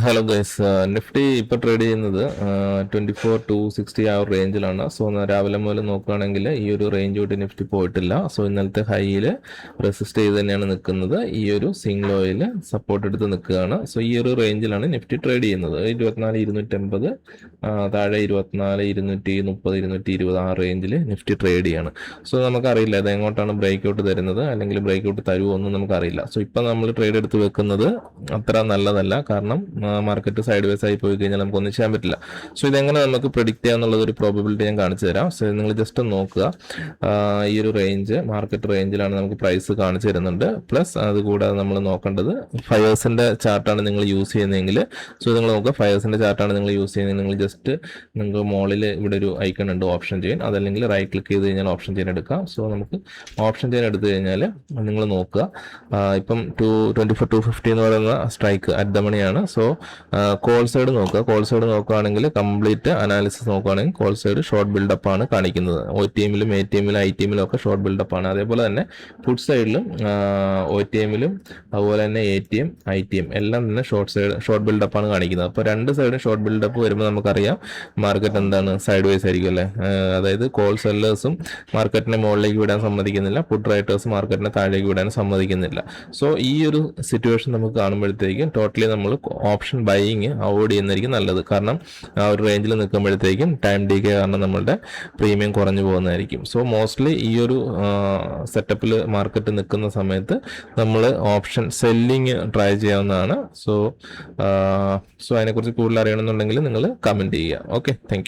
Hello guys, Nifty ഇപ്പോൾ trade ചെയ്യുന്നത് 24 to 60 ആ ഒരു റേഞ്ചിലാണ്. സോ രാവിലെ മുതൽ നോക്കുകയാണെങ്കിൽ ഈ ഒരു റേഞ്ച് തൊട്ട് നിഫ്റ്റി പോയിട്ടില്ല. സോ ഇന്നലത്തെ ഹൈയിൽ റെസിസ്റ്റ് ചെയ്ത് തന്നെയാണ് നിൽക്കുന്നത്. ഈ ഒരു സിംഗ്ലോയിൽ സപ്പോർട്ട് എടുത്ത് നിൽക്കുകയാണ്. സോ ഈ ഒരു റേഞ്ചിലാണ് നിഫ്റ്റി ട്രേഡ് ചെയ്യുന്നത്. 24,250 താഴെ 24,230 220 ആ റേഞ്ചിൽ നിഫ്റ്റി ട്രേഡ് ചെയ്യാണ്. സോ നമുക്കറിയില്ല ഇത് എങ്ങോട്ടാണ് ബ്രേക്ക് ഔട്ട് തരുന്നത്, അല്ലെങ്കിൽ ബ്രേക്ക് ഔട്ട് തരുമോ ഒന്നും നമുക്കറിയില്ല. സോ ഇപ്പം നമ്മൾ ട്രേഡ് എടുത്ത് വെക്കുന്നത് അത്ര നല്ലതല്ല. കാരണം മാർക്കറ്റ് സൈഡ് വേസ് ആയി പോയി കഴിഞ്ഞാൽ നമുക്കൊന്നും ചെയ്യാൻ പറ്റില്ല. സോ ഇതെങ്ങനെ നമുക്ക് പ്രെഡിക്റ്റ് ചെയ്യാന്നുള്ളത് ഒരു പ്രോബിലിറ്റി ഞാൻ കാണിച്ചു തരാം. സോ നിങ്ങൾ ജസ്റ്റ് നോക്കുക. ഈ ഒരു റേഞ്ച് മാർക്കറ്റ് റേഞ്ചിലാണ് നമുക്ക് പ്രൈസ് കാണിച്ചു തരുന്നുണ്ട്. പ്ലസ് അതുകൂടാതെ നമ്മൾ നോക്കേണ്ടത് ഫയേഴ്സിന്റെ ചാർട്ടാണ് നിങ്ങൾ യൂസ് ചെയ്യുന്നതെങ്കിൽ, സോ നിങ്ങൾ നോക്കുക, ഫയേഴ്സിന്റെ ചാർട്ടാണ് നിങ്ങൾ യൂസ് ചെയ്യുന്നത്. നിങ്ങൾ ജസ്റ്റ് നിങ്ങൾക്ക് മോളിൽ ഇവിടെ ഒരു ഐക്കൺ ഉണ്ട്, ഓപ്ഷൻ ചെയിൻ. അതല്ലെങ്കിൽ റൈറ്റ് ക്ലിക്ക് ചെയ്ത് കഴിഞ്ഞാൽ ഓപ്ഷൻ ചെയിൻ എടുക്കാം. സോ നമുക്ക് ഓപ്ഷൻ ചെയിൻ എടുത്തു കഴിഞ്ഞാൽ നിങ്ങൾ നോക്കുക, ഇപ്പം 250 എന്ന് പറയുന്ന സ്ട്രൈക്ക് അറ്റ് ദ മണിയാണ്. സോ കോൾ സൈഡ് നോക്കുക. കോൾ സൈഡ് നോക്കുകയാണെങ്കിൽ കംപ്ലീറ്റ് അനാലിസിസ് നോക്കുകയാണെങ്കിൽ കോൾ സൈഡ് ഷോർട്ട് ബിൽഡപ്പ് ആണ് കാണിക്കുന്നത്. OTM-ലും ATM-ലും ITM-ലും ഒക്കെ ഷോർട്ട് ബിൽഡപ്പ് ആണ്. അതേപോലെ തന്നെ ഫുഡ് സൈഡിലും OTM-ലും അതുപോലെ തന്നെ ATM ITM എല്ലാം തന്നെ ഷോർട്ട് ബിൽഡപ്പ് ആണ് കാണിക്കുന്നത്. അപ്പോൾ രണ്ട് സൈഡും ഷോർട്ട് ബിൽഡപ്പ് വരുമ്പോൾ നമുക്കറിയാം മാർക്കറ്റ് എന്താണ് സൈഡ് വൈസ് ആയിരിക്കും അല്ലേ. അതായത് കോൾ സെല്ലേഴ്സും മാർക്കറ്റിനെ മുകളിലേക്ക് വിടാൻ സമ്മതിക്കുന്നില്ല, പുട്ട് റൈറ്റേഴ്സ് മാർക്കറ്റിനെ താഴേക്ക് വിടാൻ സമ്മതിക്കുന്നില്ല. സോ ഈ ഒരു സിറ്റുവേഷൻ നമുക്ക് കാണുമ്പോഴത്തേക്കും ടോട്ടലി നമ്മൾ ഓപ്ഷൻ ബൈയിങ് അവോയ്ഡ് ചെയ്യുന്നതായിരിക്കും നല്ലത്. കാരണം ആ ഒരു റേഞ്ചിൽ നിൽക്കുമ്പോഴത്തേക്കും ടൈം ഡീക്കേ കാരണം നമ്മളുടെ പ്രീമിയം കുറഞ്ഞു പോകുന്നതായിരിക്കും. സോ മോസ്റ്റ്ലി ഈ ഒരു സെറ്റപ്പിൽ മാർക്കറ്റ് നിൽക്കുന്ന സമയത്ത് നമ്മൾ ഓപ്ഷൻ സെല്ലിങ് ട്രൈ ചെയ്യാവുന്നതാണ്. സോ അതിനെക്കുറിച്ച് കൂടുതൽ അറിയണമെന്നുണ്ടെങ്കിൽ നിങ്ങൾ കമൻറ്റ് ചെയ്യുക. Okay, thank you.